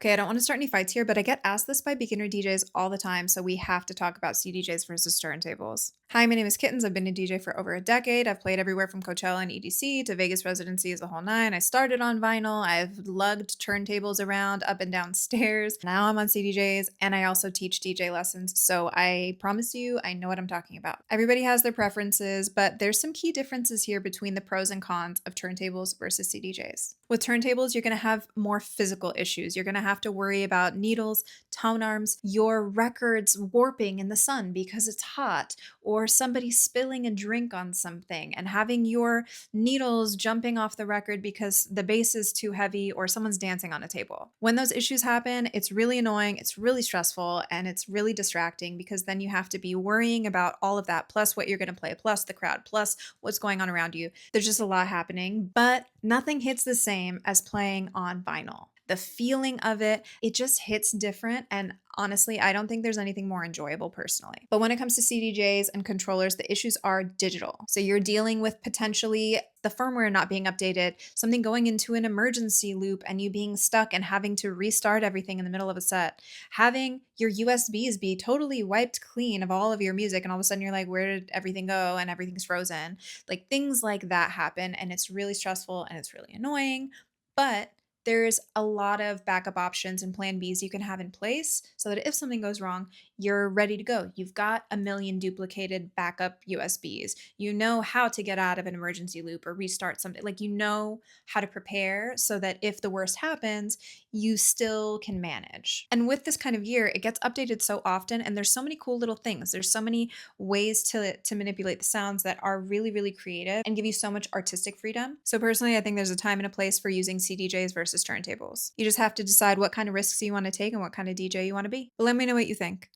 Okay, I don't want to start any fights here, but I get asked this by beginner DJs all the time, so we have to talk about CDJs versus turntables. Hi, my name is Kittens. I've been a DJ for over a decade. I've played everywhere from Coachella and EDC to Vegas residencies, the whole nine. I started on vinyl. I've lugged turntables around up and down stairs. Now I'm on CDJs, and I also teach DJ lessons, so I promise you I know what I'm talking about. Everybody has their preferences, but there's some key differences here between the pros and cons of turntables versus CDJs. With turntables, you're going to have more physical issues. You're going to have to worry about needles, tone arms, your records warping in the sun because it's hot, or somebody spilling a drink on something and having your needles jumping off the record because the bass is too heavy or someone's dancing on a table. When those issues happen, it's really annoying, it's really stressful, and it's really distracting because then you have to be worrying about all of that, plus what you're going to play, plus the crowd, plus what's going on around you. There's just a lot happening, but nothing hits the same as playing on vinyl. The feeling of it, it just hits different. And honestly, I don't think there's anything more enjoyable personally. But when it comes to CDJs and controllers, the issues are digital. So you're dealing with potentially the firmware not being updated, something going into an emergency loop and you being stuck and having to restart everything in the middle of a set, having your USBs be totally wiped clean of all of your music. And all of a sudden you're like, where did everything go? And everything's frozen. Like things like that happen. And it's really stressful and it's really annoying. But there's a lot of backup options and plan Bs you can have in place so that if something goes wrong, you're ready to go. You've got a million duplicated backup USBs. You know how to get out of an emergency loop or restart something. Like you know how to prepare so that if the worst happens, you still can manage. And with this kind of gear, it gets updated so often and there's so many cool little things. There's so many ways to manipulate the sounds that are really, really creative and give you so much artistic freedom. So personally, I think there's a time and a place for using CDJs versus turntables. You just have to decide what kind of risks you want to take and what kind of DJ you want to be. But let me know what you think.